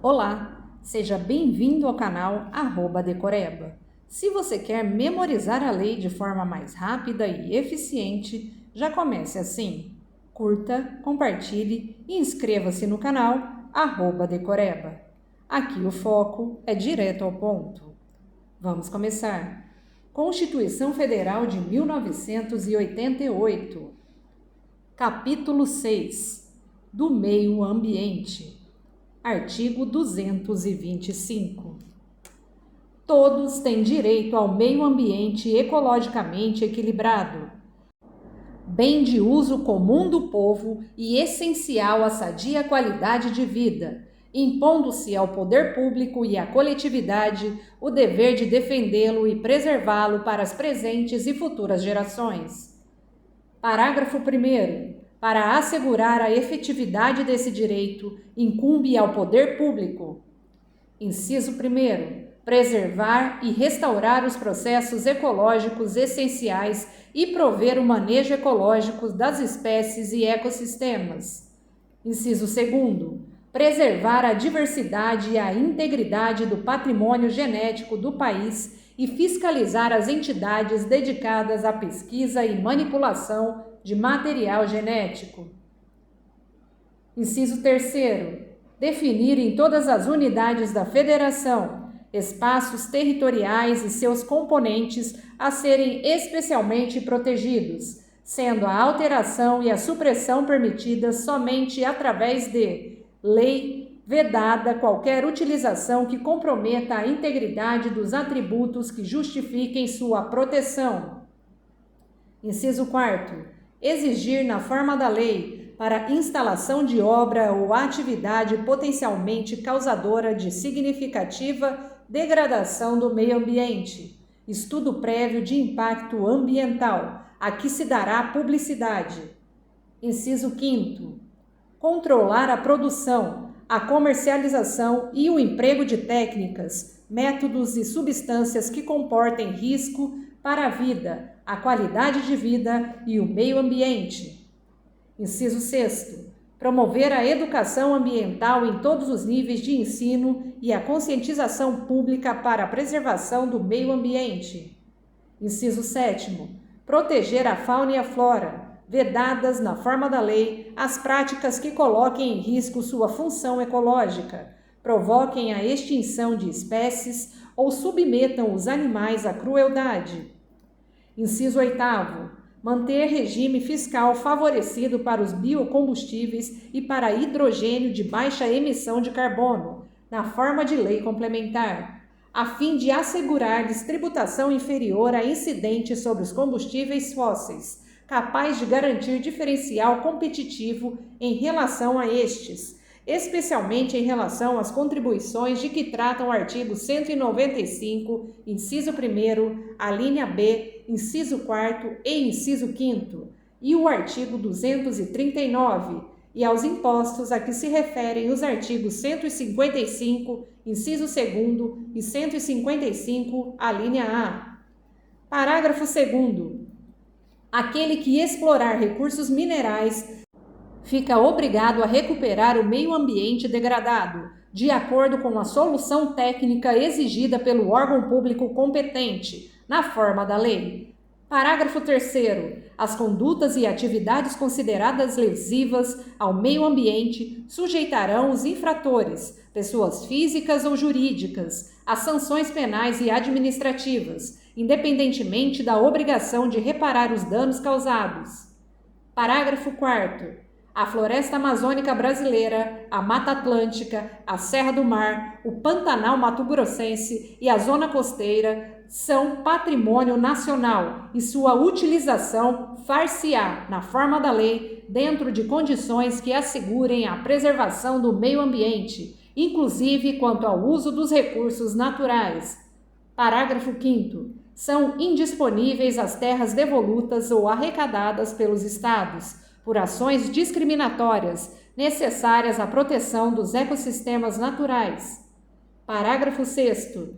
Olá, seja bem-vindo ao canal @decoreba. Se você quer memorizar a lei de forma mais rápida e eficiente, já comece assim. Curta, compartilhe e inscreva-se no canal @decoreba. Aqui o foco é direto ao ponto. Vamos começar. Constituição Federal de 1988. Capítulo 6. Do Meio Ambiente. Artigo 225. Todos têm direito ao meio ambiente ecologicamente equilibrado, bem de uso comum do povo e essencial à sadia qualidade de vida, impondo-se ao poder público e à coletividade o dever de defendê-lo e preservá-lo para as presentes e futuras gerações. Parágrafo 1º. Para assegurar a efetividade desse direito, incumbe ao poder público: inciso 1º, preservar e restaurar os processos ecológicos essenciais e prover o manejo ecológico das espécies e ecossistemas. Inciso 2º, preservar a diversidade e a integridade do patrimônio genético do país e fiscalizar as entidades dedicadas à pesquisa e manipulação de material genético. Inciso 3º, definir em todas as unidades da Federação espaços territoriais e seus componentes a serem especialmente protegidos, sendo a alteração e a supressão permitidas somente através de lei, vedada qualquer utilização que comprometa a integridade dos atributos que justifiquem sua proteção. Inciso 4º, exigir na forma da lei, para instalação de obra ou atividade potencialmente causadora de significativa degradação do meio ambiente, estudo prévio de impacto ambiental, a que se dará publicidade. Inciso 5º, controlar a produção, a comercialização e o emprego de técnicas, métodos e substâncias que comportem risco para a vida, a qualidade de vida e o meio ambiente. Inciso 6º, promover a educação ambiental em todos os níveis de ensino e a conscientização pública para a preservação do meio ambiente. Inciso 7º, proteger a fauna e a flora, vedadas na forma da lei as práticas que coloquem em risco sua função ecológica, provoquem a extinção de espécies ou submetam os animais à crueldade. Inciso 8º, manter regime fiscal favorecido para os biocombustíveis e para hidrogênio de baixa emissão de carbono, na forma de lei complementar, a fim de assegurar-lhes tributação inferior a incidente sobre os combustíveis fósseis, capaz de garantir diferencial competitivo em relação a estes, especialmente em relação às contribuições de que tratam o artigo 195, inciso 1º, a linha B, inciso 4º e inciso 5º, e o artigo 239, e aos impostos a que se referem os artigos 155, inciso 2º e 155, a linha A. Parágrafo 2º. Aquele que explorar recursos minerais fica obrigado a recuperar o meio ambiente degradado, de acordo com a solução técnica exigida pelo órgão público competente, na forma da lei. Parágrafo 3º. As condutas e atividades consideradas lesivas ao meio ambiente sujeitarão os infratores, pessoas físicas ou jurídicas, a sanções penais e administrativas, independentemente da obrigação de reparar os danos causados. Parágrafo 4º. A floresta amazônica brasileira, a Mata Atlântica, a Serra do Mar, o Pantanal mato-grossense e a zona costeira são patrimônio nacional e sua utilização far-se-á, na forma da lei, dentro de condições que assegurem a preservação do meio ambiente, inclusive quanto ao uso dos recursos naturais. Parágrafo 5º. São indisponíveis as terras devolutas ou arrecadadas pelos estados, por ações discriminatórias necessárias à proteção dos ecossistemas naturais. Parágrafo 6º.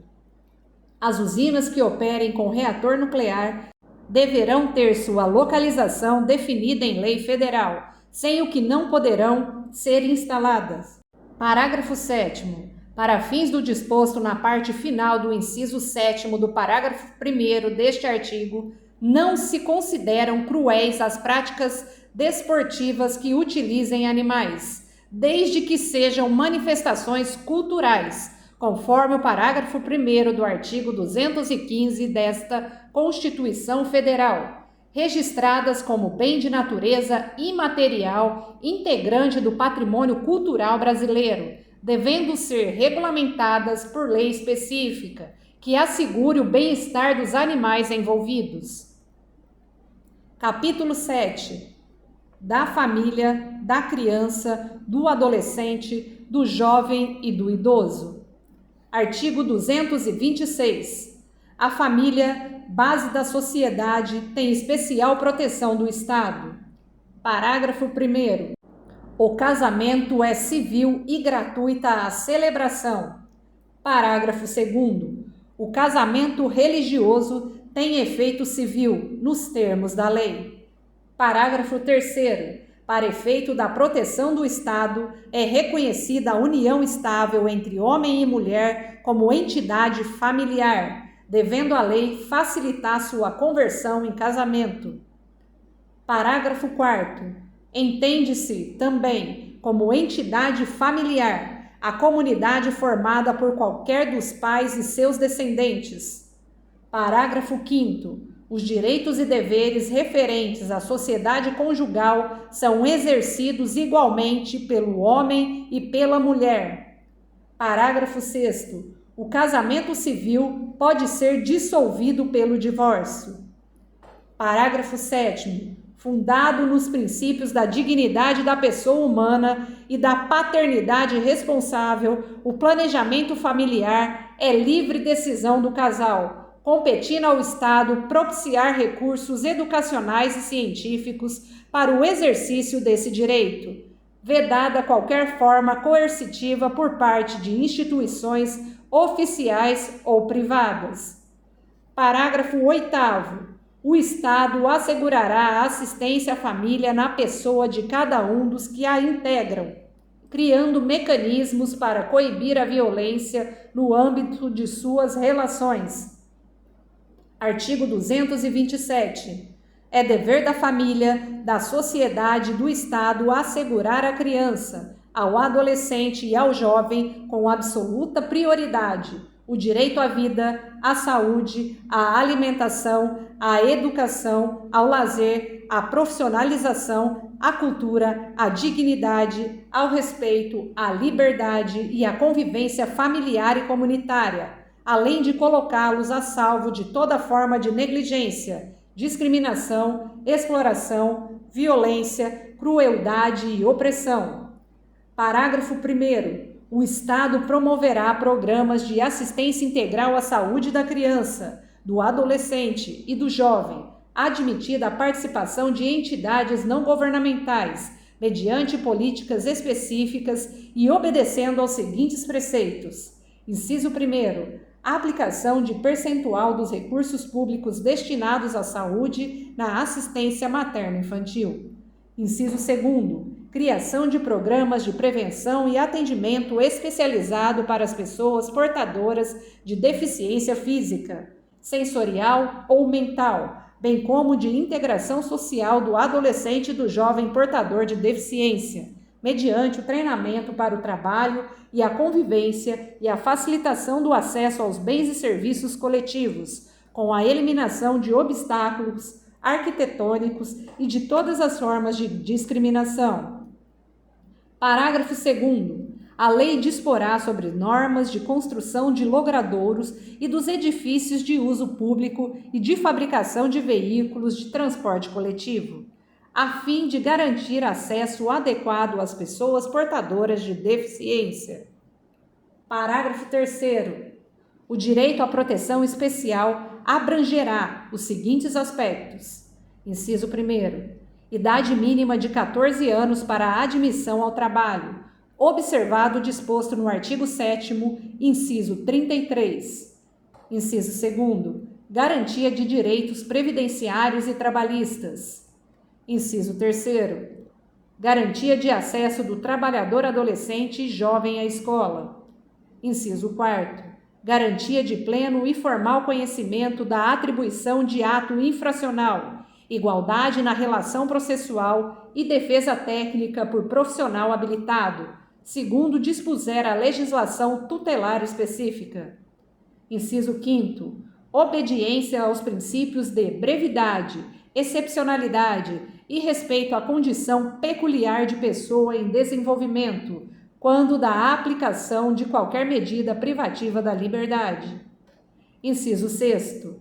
As usinas que operem com reator nuclear deverão ter sua localização definida em lei federal, sem o que não poderão ser instaladas. Parágrafo 7º. Para fins do disposto na parte final do inciso 7º do parágrafo 1º deste artigo, não se consideram cruéis as práticas desportivas que utilizem animais, desde que sejam manifestações culturais, conforme o parágrafo 1º do artigo 215 desta Constituição Federal, registradas como bem de natureza imaterial integrante do patrimônio cultural brasileiro, devendo ser regulamentadas por lei específica, que assegure o bem-estar dos animais envolvidos. Capítulo 7. Da família, da criança, do adolescente, do jovem e do idoso. Artigo 226. A família, base da sociedade, tem especial proteção do Estado. Parágrafo 1º. O casamento é civil e gratuita a celebração. Parágrafo 2º. O casamento religioso tem efeito civil, nos termos da lei. Parágrafo 3º. Para efeito da proteção do Estado, é reconhecida a união estável entre homem e mulher como entidade familiar, devendo a lei facilitar sua conversão em casamento. Parágrafo 4º. Entende-se também como entidade familiar a comunidade formada por qualquer dos pais e seus descendentes. Parágrafo 5º. Os direitos e deveres referentes à sociedade conjugal são exercidos igualmente pelo homem e pela mulher. Parágrafo 6º. O casamento civil pode ser dissolvido pelo divórcio. Parágrafo 7º. Fundado nos princípios da dignidade da pessoa humana e da paternidade responsável, o planejamento familiar é livre decisão do casal, competindo ao Estado propiciar recursos educacionais e científicos para o exercício desse direito, vedada qualquer forma coercitiva por parte de instituições oficiais ou privadas. Parágrafo 8º. O Estado assegurará a assistência à família na pessoa de cada um dos que a integram, criando mecanismos para coibir a violência no âmbito de suas relações. Artigo 227. É dever da família, da sociedade e do Estado assegurar à criança, ao adolescente e ao jovem, com absoluta prioridade, o direito à vida, à saúde, à alimentação, à educação, ao lazer, à profissionalização, à cultura, à dignidade, ao respeito, à liberdade e à convivência familiar e comunitária, além de colocá-los a salvo de toda forma de negligência, discriminação, exploração, violência, crueldade e opressão. Parágrafo 1º. O Estado promoverá programas de assistência integral à saúde da criança, do adolescente e do jovem, admitida a participação de entidades não governamentais, mediante políticas específicas e obedecendo aos seguintes preceitos. Inciso 1º. A aplicação de percentual dos recursos públicos destinados à saúde na assistência materno-infantil. Inciso 2º. Criação de programas de prevenção e atendimento especializado para as pessoas portadoras de deficiência física, sensorial ou mental, bem como de integração social do adolescente e do jovem portador de deficiência, mediante o treinamento para o trabalho e a convivência e a facilitação do acesso aos bens e serviços coletivos, com a eliminação de obstáculos arquitetônicos e de todas as formas de discriminação. Parágrafo 2º. A lei disporá sobre normas de construção de logradouros e dos edifícios de uso público e de fabricação de veículos de transporte coletivo, a fim de garantir acesso adequado às pessoas portadoras de deficiência. Parágrafo 3º. O direito à proteção especial abrangerá os seguintes aspectos. Inciso 1º. Idade mínima de 14 anos para a admissão ao trabalho, observado o disposto no artigo 7º, inciso 33. Inciso 2º. Garantia de direitos previdenciários e trabalhistas. Inciso 3º. Garantia de acesso do trabalhador adolescente e jovem à escola. Inciso 4º. Garantia de pleno e formal conhecimento da atribuição de ato infracional, igualdade na relação processual e defesa técnica por profissional habilitado, segundo dispuser a legislação tutelar específica. Inciso 5º. Obediência aos princípios de brevidade, excepcionalidade e respeito à condição peculiar de pessoa em desenvolvimento, quando da aplicação de qualquer medida privativa da liberdade. Inciso 6º.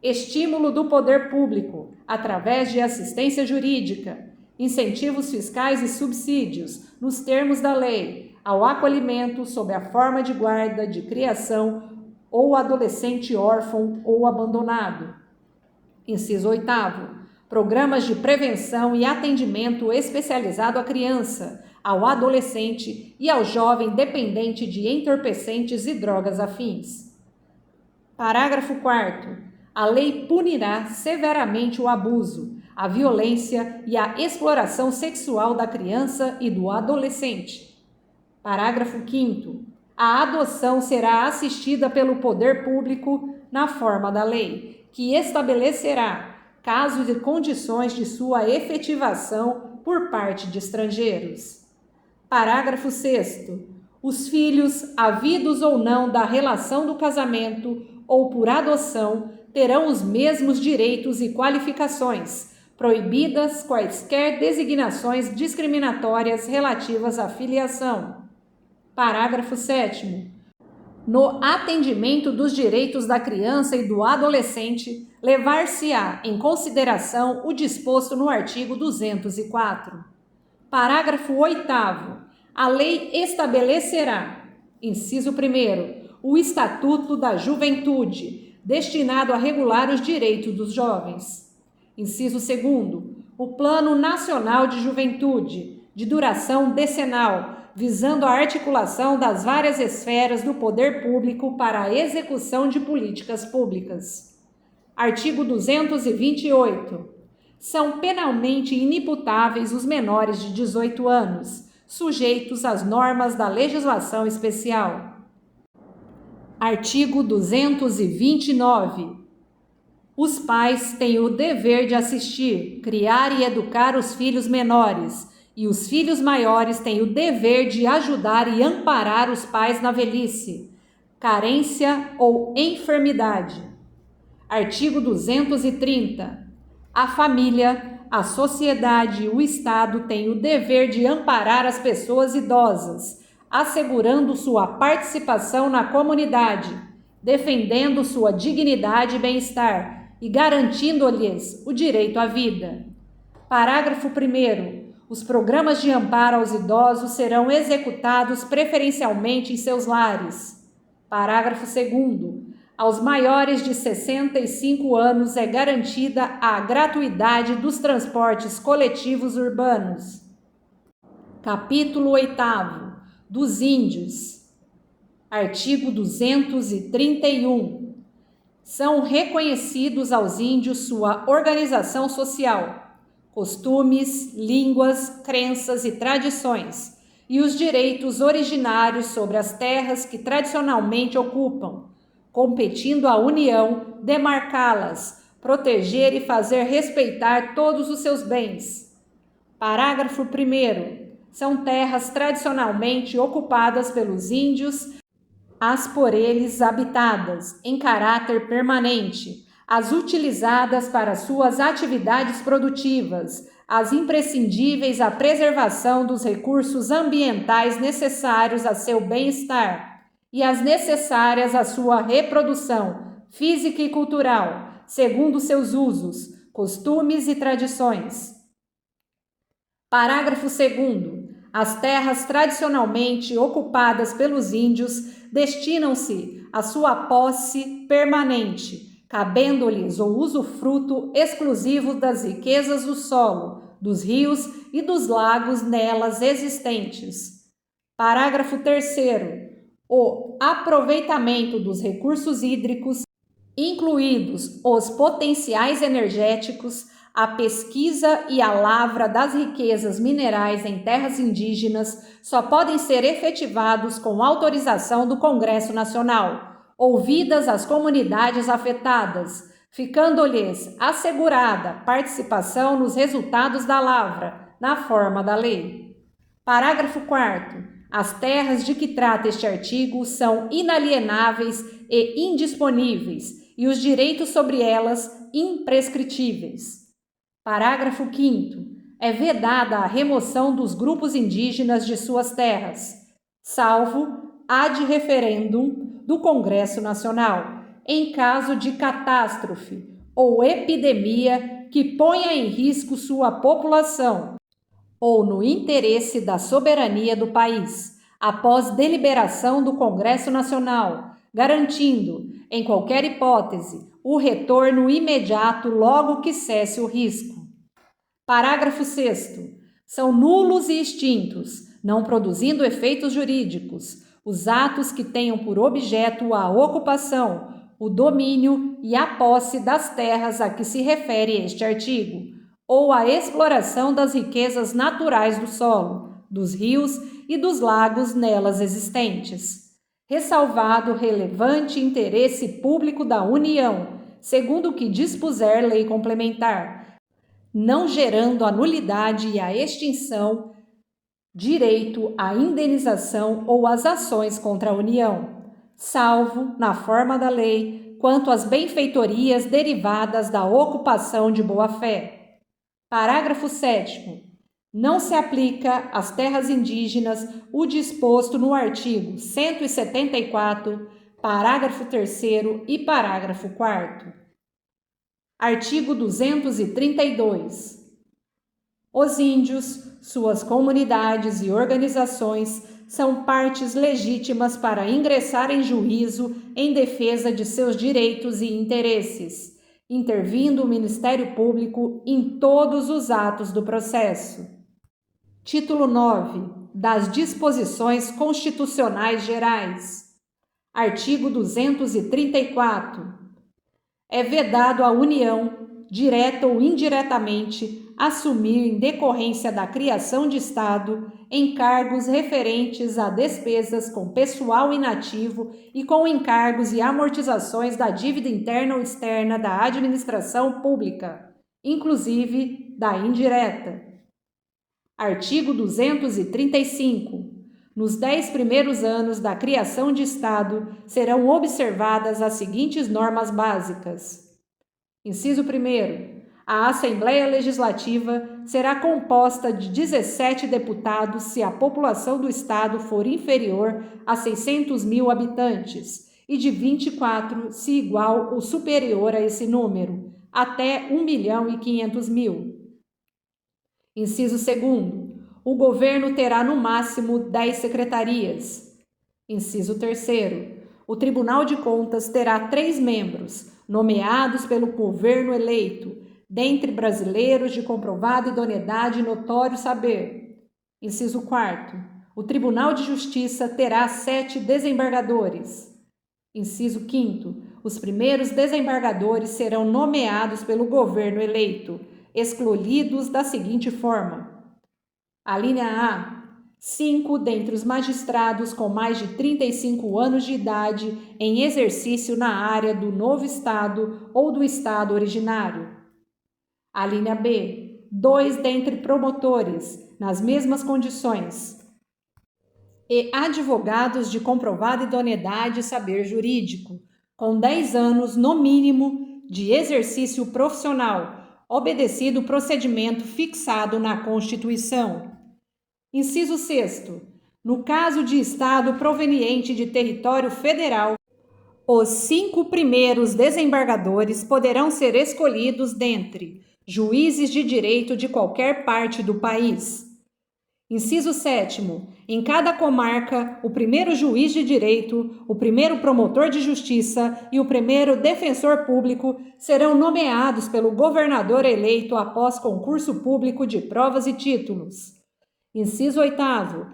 Estímulo do poder público, através de assistência jurídica, incentivos fiscais e subsídios, nos termos da lei, ao acolhimento sob a forma de guarda, de criação ou adolescente órfão ou abandonado. Inciso 8º. Programas de prevenção e atendimento especializado à criança, ao adolescente e ao jovem dependente de entorpecentes e drogas afins. Parágrafo 4º. A lei punirá severamente o abuso, a violência e a exploração sexual da criança e do adolescente. Parágrafo 5º. A adoção será assistida pelo poder público na forma da lei, que estabelecerá casos e condições de sua efetivação por parte de estrangeiros. Parágrafo 6º. Os filhos, havidos ou não da relação do casamento ou por adoção, terão os mesmos direitos e qualificações, proibidas quaisquer designações discriminatórias relativas à filiação. Parágrafo 7º. No atendimento dos direitos da criança e do adolescente, levar-se-á em consideração o disposto no artigo 204. Parágrafo 8º. A lei estabelecerá, inciso 1º, o Estatuto da Juventude, destinado a regular os direitos dos jovens. Inciso 2º, o Plano Nacional de Juventude, de duração decenal, visando a articulação das várias esferas do poder público para a execução de políticas públicas. Artigo 228. São penalmente inimputáveis os menores de 18 anos, sujeitos às normas da legislação especial. Artigo 229. Os pais têm o dever de assistir, criar e educar os filhos menores, e os filhos maiores têm o dever de ajudar e amparar os pais na velhice, carência ou enfermidade. Artigo 230. A família, a sociedade e o Estado têm o dever de amparar as pessoas idosas, assegurando sua participação na comunidade, defendendo sua dignidade e bem-estar e garantindo-lhes o direito à vida. Parágrafo 1º. Os programas de amparo aos idosos serão executados preferencialmente em seus lares. Parágrafo 2º. Aos maiores de 65 anos é garantida a gratuidade dos transportes coletivos urbanos. Capítulo 8º. Dos índios. Artigo 231. São reconhecidos aos índios sua organização social, costumes, línguas, crenças e tradições, e os direitos originários sobre as terras que tradicionalmente ocupam, competindo à União demarcá-las, proteger e fazer respeitar todos os seus bens. Parágrafo 1º. São terras tradicionalmente ocupadas pelos índios, as por eles habitadas, em caráter permanente, as utilizadas para suas atividades produtivas, as imprescindíveis à preservação dos recursos ambientais necessários a seu bem-estar, e as necessárias à sua reprodução física e cultural, segundo seus usos, costumes e tradições. Parágrafo 2º. As terras tradicionalmente ocupadas pelos índios destinam-se à sua posse permanente, cabendo-lhes o usufruto exclusivo das riquezas do solo, dos rios e dos lagos nelas existentes. Parágrafo 3º. O aproveitamento dos recursos hídricos, incluídos os potenciais energéticos, a pesquisa e a lavra das riquezas minerais em terras indígenas só podem ser efetivados com autorização do Congresso Nacional, ouvidas as comunidades afetadas, ficando-lhes assegurada participação nos resultados da lavra, na forma da lei. Parágrafo 4º. As terras de que trata este artigo são inalienáveis e indisponíveis, e os direitos sobre elas imprescritíveis. Parágrafo 5º. É vedada a remoção dos grupos indígenas de suas terras, salvo ad referendum do Congresso Nacional, em caso de catástrofe ou epidemia que ponha em risco sua população, ou no interesse da soberania do país, após deliberação do Congresso Nacional, garantindo, em qualquer hipótese, o retorno imediato logo que cesse o risco. Parágrafo 6º. São nulos e extintos, não produzindo efeitos jurídicos, os atos que tenham por objeto a ocupação, o domínio e a posse das terras a que se refere este artigo, ou a exploração das riquezas naturais do solo, dos rios e dos lagos nelas existentes, ressalvado relevante interesse público da União, segundo o que dispuser lei complementar, não gerando a nulidade e a extinção, direito à indenização ou às ações contra a União, salvo, na forma da lei, quanto às benfeitorias derivadas da ocupação de boa-fé. Parágrafo 7º. Não se aplica às terras indígenas o disposto no artigo 174, parágrafo 3º e parágrafo 4º. Artigo 232. Os índios, suas comunidades e organizações são partes legítimas para ingressar em juízo em defesa de seus direitos e interesses, intervindo o Ministério Público em todos os atos do processo. Título 9. Das Disposições Constitucionais Gerais. Artigo 234. É vedado à União, direta ou indiretamente, assumir, em decorrência da criação de Estado, encargos referentes a despesas com pessoal inativo e com encargos e amortizações da dívida interna ou externa da administração pública, inclusive da indireta. Artigo 235. Nos 10 primeiros anos da criação de Estado, serão observadas as seguintes normas básicas. Inciso 1º. A Assembleia Legislativa será composta de 17 deputados se a população do Estado for inferior a 600.000 habitantes e de 24 se igual ou superior a esse número, até 1.500.000. Inciso 2º. O governo terá no máximo 10 secretarias. Inciso 3º. O Tribunal de Contas terá 3 membros, nomeados pelo governo eleito, dentre brasileiros de comprovada idoneidade e notório saber. Inciso 4º. O Tribunal de Justiça terá 7 desembargadores. Inciso 5º. Os primeiros desembargadores serão nomeados pelo governo eleito, excluídos da seguinte forma. Alínea A. 5 dentre os magistrados com mais de 35 anos de idade em exercício na área do novo Estado ou do Estado originário. Alínea B. 2 dentre promotores, nas mesmas condições. E advogados de comprovada idoneidade e saber jurídico, com 10 anos no mínimo de exercício profissional, obedecido o procedimento fixado na Constituição. Inciso 6º. No caso de Estado proveniente de território federal, os 5 primeiros desembargadores poderão ser escolhidos dentre juízes de direito de qualquer parte do país. Inciso 7º. Em cada comarca, o primeiro juiz de direito, o primeiro promotor de justiça e o primeiro defensor público serão nomeados pelo governador eleito após concurso público de provas e títulos. Inciso 8º.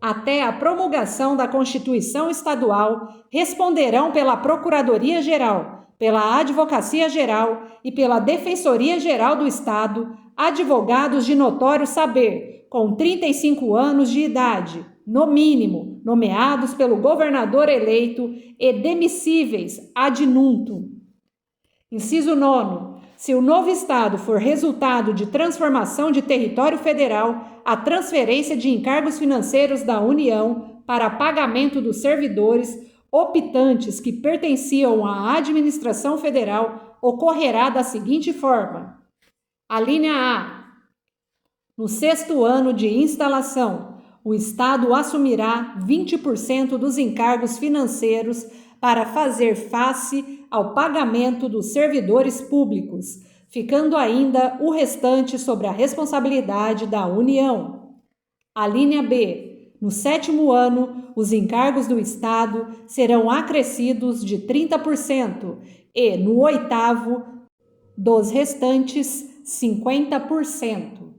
Até a promulgação da Constituição Estadual, responderão pela Procuradoria-Geral, pela Advocacia Geral e pela Defensoria Geral do Estado, advogados de notório saber, com 35 anos de idade, no mínimo, nomeados pelo governador eleito e demissíveis ad nutum. Inciso 9. Se o novo Estado for resultado de transformação de território federal, a transferência de encargos financeiros da União para pagamento dos servidores optantes que pertenciam à administração federal ocorrerá da seguinte forma. A linha A. No 6º ano de instalação, o Estado assumirá 20% dos encargos financeiros para fazer face ao pagamento dos servidores públicos, ficando ainda o restante sobre a responsabilidade da União. A linha B. No 7º ano, os encargos do Estado serão acrescidos de 30% e, no 8º, dos restantes, 50%.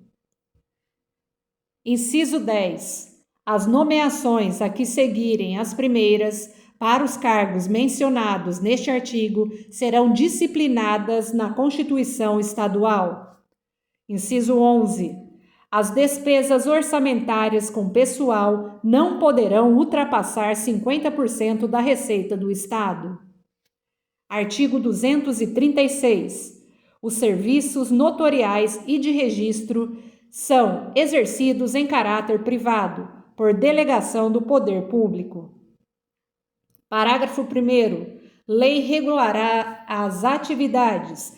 Inciso 10. As nomeações a que seguirem as primeiras para os cargos mencionados neste artigo serão disciplinadas na Constituição Estadual. Inciso 11. As despesas orçamentárias com pessoal não poderão ultrapassar 50% da receita do Estado. Artigo 236. Os serviços notoriais e de registro são exercidos em caráter privado, por delegação do poder público. Parágrafo 1º. Lei regulará as atividades,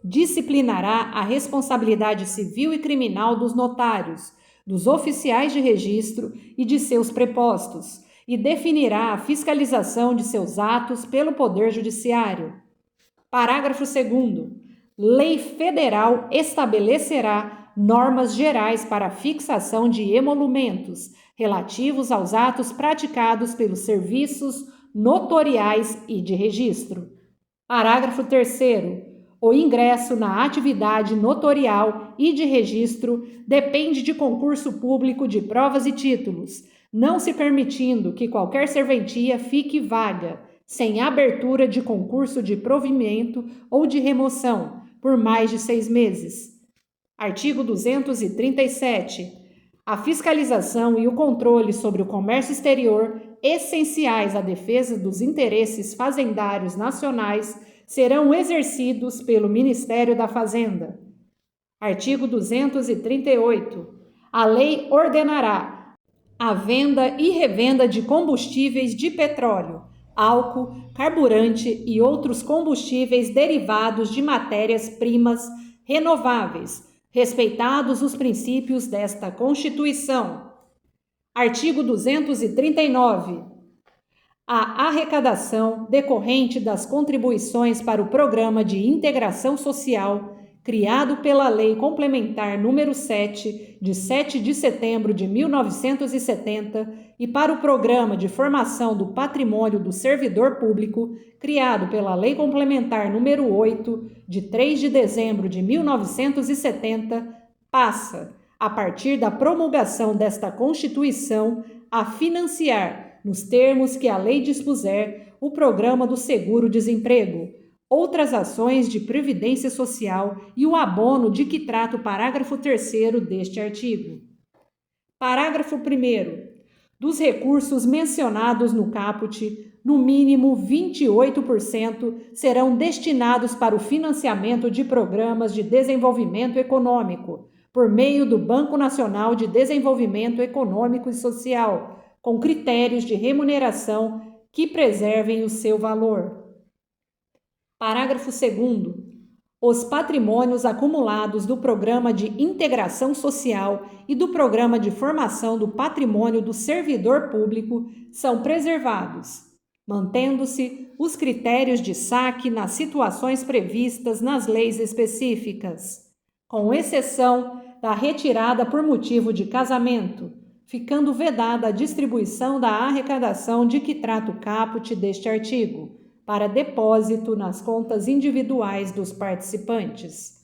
disciplinará a responsabilidade civil e criminal dos notários, dos oficiais de registro e de seus prepostos, e definirá a fiscalização de seus atos pelo Poder Judiciário. Parágrafo 2º. Lei federal estabelecerá normas gerais para a fixação de emolumentos relativos aos atos praticados pelos serviços notoriais e de registro. Parágrafo 3º. O ingresso na atividade notorial e de registro depende de concurso público de provas e títulos, não se permitindo que qualquer serventia fique vaga, sem abertura de concurso de provimento ou de remoção, por mais de 6 meses. Artigo 237. A fiscalização e o controle sobre o comércio exterior, essenciais à defesa dos interesses fazendários nacionais, serão exercidos pelo Ministério da Fazenda. Artigo 238. A lei ordenará a venda e revenda de combustíveis de petróleo, álcool, carburante e outros combustíveis derivados de matérias-primas renováveis, respeitados os princípios desta Constituição. Artigo 239. A arrecadação decorrente das contribuições para o Programa de Integração Social, criado pela Lei Complementar nº 7, de 7 de setembro de 1970, e para o Programa de Formação do Patrimônio do Servidor Público, criado pela Lei Complementar nº 8, de 3 de dezembro de 1970, passa, a partir da promulgação desta Constituição, a financiar, nos termos que a lei dispuser, o Programa do Seguro-Desemprego, outras ações de previdência social e o abono de que trata o parágrafo 3º deste artigo. Parágrafo 1º. Dos recursos mencionados no caput, no mínimo 28% serão destinados para o financiamento de programas de desenvolvimento econômico, por meio do Banco Nacional de Desenvolvimento Econômico e Social, com critérios de remuneração que preservem o seu valor. Parágrafo 2º. Os patrimônios acumulados do Programa de Integração Social e do Programa de Formação do Patrimônio do Servidor Público são preservados, mantendo-se os critérios de saque nas situações previstas nas leis específicas, com exceção da retirada por motivo de casamento, ficando vedada a distribuição da arrecadação de que trata o caput deste artigo, para depósito nas contas individuais dos participantes.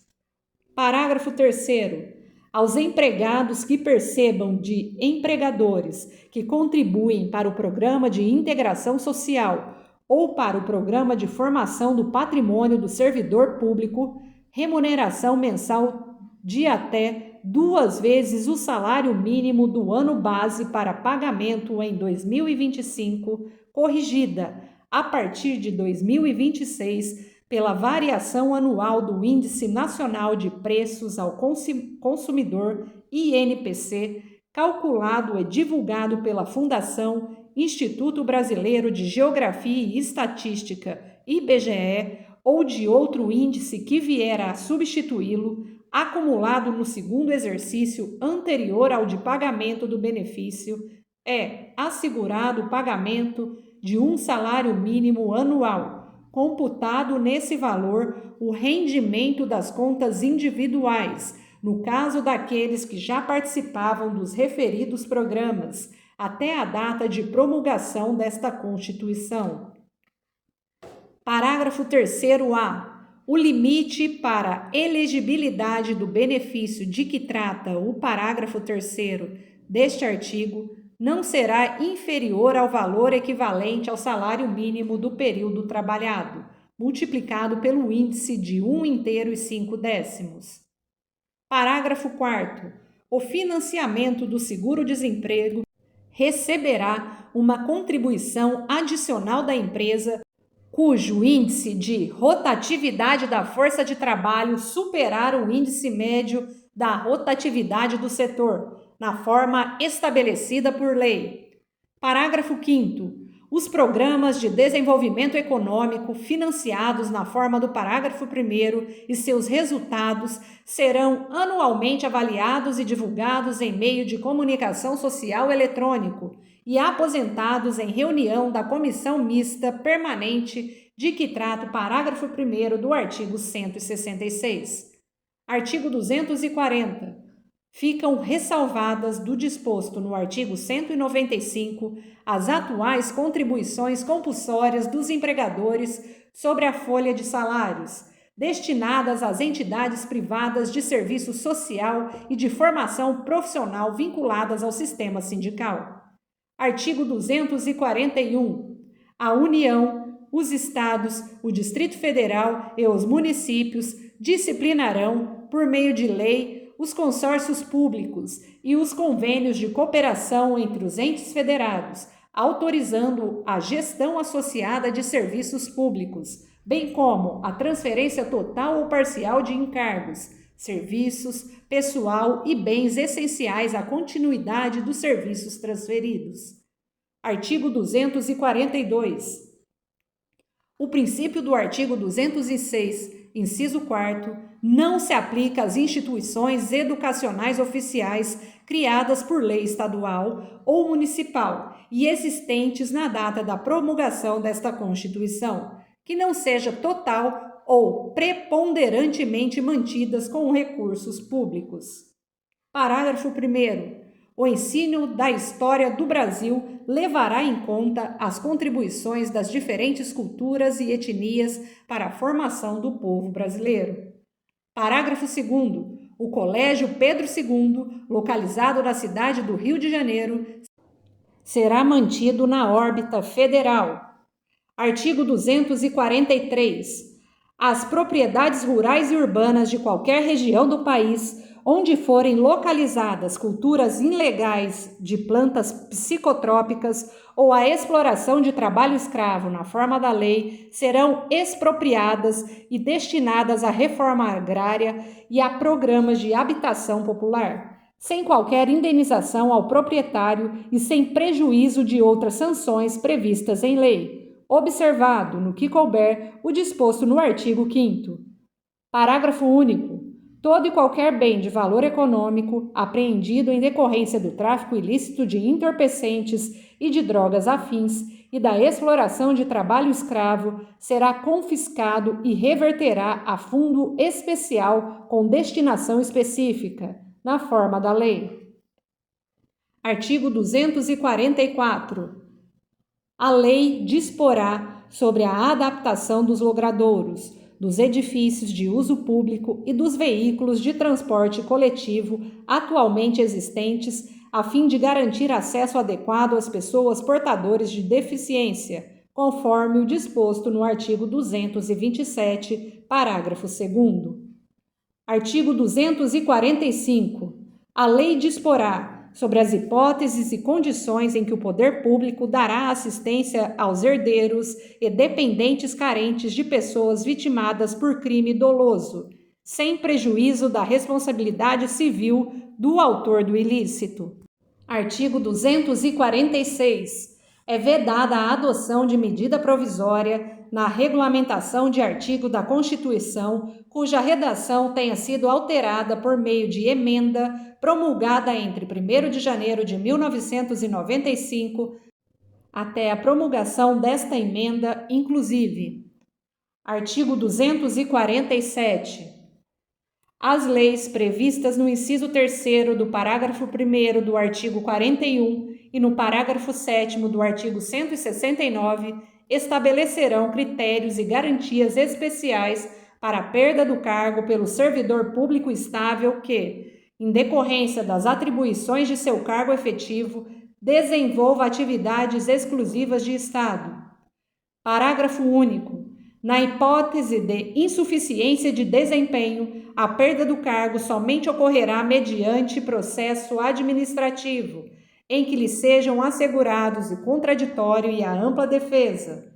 Parágrafo 3º. Aos empregados que percebam de empregadores que contribuem para o Programa de Integração Social ou para o Programa de Formação do Patrimônio do Servidor Público, remuneração mensal de até 2 vezes o salário mínimo do ano base para pagamento em 2025, corrigida a partir de 2026 pela variação anual do Índice Nacional de Preços ao Consumidor, INPC, calculado e divulgado pela Fundação Instituto Brasileiro de Geografia e Estatística, IBGE, ou de outro índice que vier a substituí-lo, acumulado no segundo exercício anterior ao de pagamento do benefício, é assegurado o pagamento de um salário mínimo anual, computado nesse valor o rendimento das contas individuais, no caso daqueles que já participavam dos referidos programas, até a data de promulgação desta Constituição. Parágrafo 3º-A. O limite para elegibilidade do benefício de que trata o parágrafo 3º deste artigo não será inferior ao valor equivalente ao salário mínimo do período trabalhado, multiplicado pelo índice de 1,5. Parágrafo 4º. O financiamento do seguro-desemprego receberá uma contribuição adicional da empresa cujo índice de rotatividade da força de trabalho superar o índice médio da rotatividade do setor, na forma estabelecida por lei. Parágrafo 5º. Os programas de desenvolvimento econômico financiados na forma do parágrafo 1º e seus resultados serão anualmente avaliados e divulgados em meio de comunicação social eletrônico e aposentados em reunião da Comissão Mista Permanente de que trata o parágrafo 1º do artigo 166. Artigo 240. Ficam ressalvadas do disposto no artigo 195 as atuais contribuições compulsórias dos empregadores sobre a folha de salários, destinadas às entidades privadas de serviço social e de formação profissional vinculadas ao sistema sindical. Artigo 241. A União, os Estados, o Distrito Federal e os municípios disciplinarão, por meio de lei, os consórcios públicos e os convênios de cooperação entre os entes federados, autorizando a gestão associada de serviços públicos, bem como a transferência total ou parcial de encargos, serviços, pessoal e bens essenciais à continuidade dos serviços transferidos. Artigo 242. O princípio do artigo 206, inciso 4º, não se aplica às instituições educacionais oficiais criadas por lei estadual ou municipal e existentes na data da promulgação desta Constituição, que não seja total ou preponderantemente mantidas com recursos públicos. Parágrafo 1º. O ensino da história do Brasil levará em conta as contribuições das diferentes culturas e etnias para a formação do povo brasileiro. Parágrafo 2º. O Colégio Pedro II, localizado na cidade do Rio de Janeiro, será mantido na órbita federal. Artigo 243. As propriedades rurais e urbanas de qualquer região do país onde forem localizadas culturas ilegais de plantas psicotrópicas ou a exploração de trabalho escravo na forma da lei, serão expropriadas e destinadas à reforma agrária e a programas de habitação popular, sem qualquer indenização ao proprietário e sem prejuízo de outras sanções previstas em lei, observado, no que couber, o disposto no artigo 5º. Parágrafo único. Todo e qualquer bem de valor econômico apreendido em decorrência do tráfico ilícito de entorpecentes e de drogas afins e da exploração de trabalho escravo será confiscado e reverterá a fundo especial com destinação específica, na forma da lei. Artigo 244. A lei disporá sobre a adaptação dos logradouros, dos edifícios de uso público e dos veículos de transporte coletivo atualmente existentes, a fim de garantir acesso adequado às pessoas portadoras de deficiência, conforme o disposto no artigo 227, parágrafo 2º. Artigo 245. A lei disporá sobre as hipóteses e condições em que o poder público dará assistência aos herdeiros e dependentes carentes de pessoas vitimadas por crime doloso, sem prejuízo da responsabilidade civil do autor do ilícito. Artigo 246. É vedada a adoção de medida provisória na regulamentação de artigo da Constituição cuja redação tenha sido alterada por meio de emenda promulgada entre 1º de janeiro de 1995 até a promulgação desta emenda, inclusive. Artigo 247. As leis previstas no inciso 3º do parágrafo 1º do artigo 41 e no parágrafo 7º do artigo 169 estabelecerão critérios e garantias especiais para a perda do cargo pelo servidor público estável que, em decorrência das atribuições de seu cargo efetivo, desenvolva atividades exclusivas de Estado. Parágrafo único. Na hipótese de insuficiência de desempenho, a perda do cargo somente ocorrerá mediante processo administrativo, em que lhe sejam assegurados o contraditório e a ampla defesa.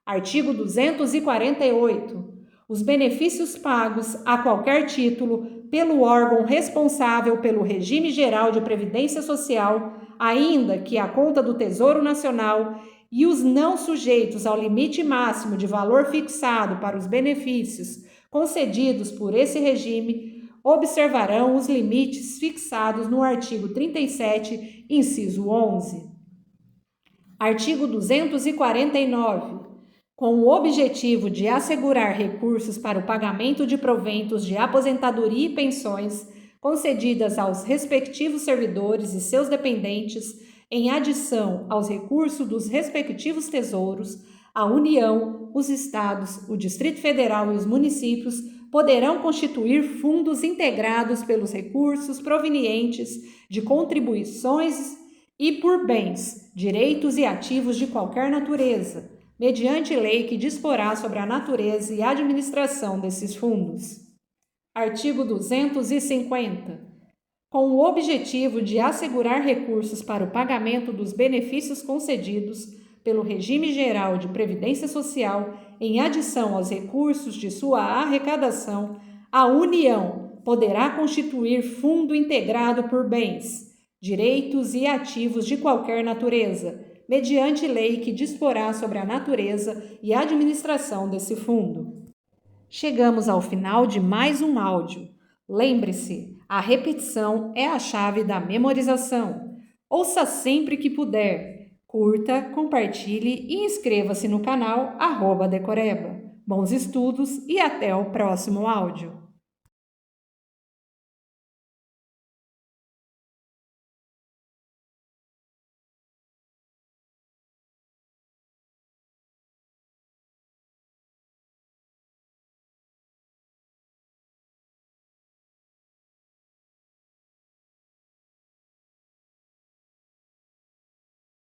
Artigo 248. Os benefícios pagos, a qualquer título, pelo órgão responsável pelo regime geral de previdência social, ainda que a conta do Tesouro Nacional, e os não sujeitos ao limite máximo de valor fixado para os benefícios concedidos por esse regime, observarão os limites fixados no artigo 37, inciso 11. Artigo 249. Com o objetivo de assegurar recursos para o pagamento de proventos de aposentadoria e pensões concedidas aos respectivos servidores e seus dependentes, em adição aos recursos dos respectivos tesouros, a União, os Estados, o Distrito Federal e os municípios poderão constituir fundos integrados pelos recursos provenientes de contribuições e por bens, direitos e ativos de qualquer natureza, mediante lei que disporá sobre a natureza e administração desses fundos. Artigo 250. Com o objetivo de assegurar recursos para o pagamento dos benefícios concedidos pelo regime geral de previdência social, em adição aos recursos de sua arrecadação, a União poderá constituir fundo integrado por bens, direitos e ativos de qualquer natureza, mediante lei que disporá sobre a natureza e administração desse fundo. Chegamos ao final de mais um áudio. Lembre-se, a repetição é a chave da memorização. Ouça sempre que puder. Curta, compartilhe e inscreva-se no canal @Decoreba. Bons estudos e até o próximo áudio.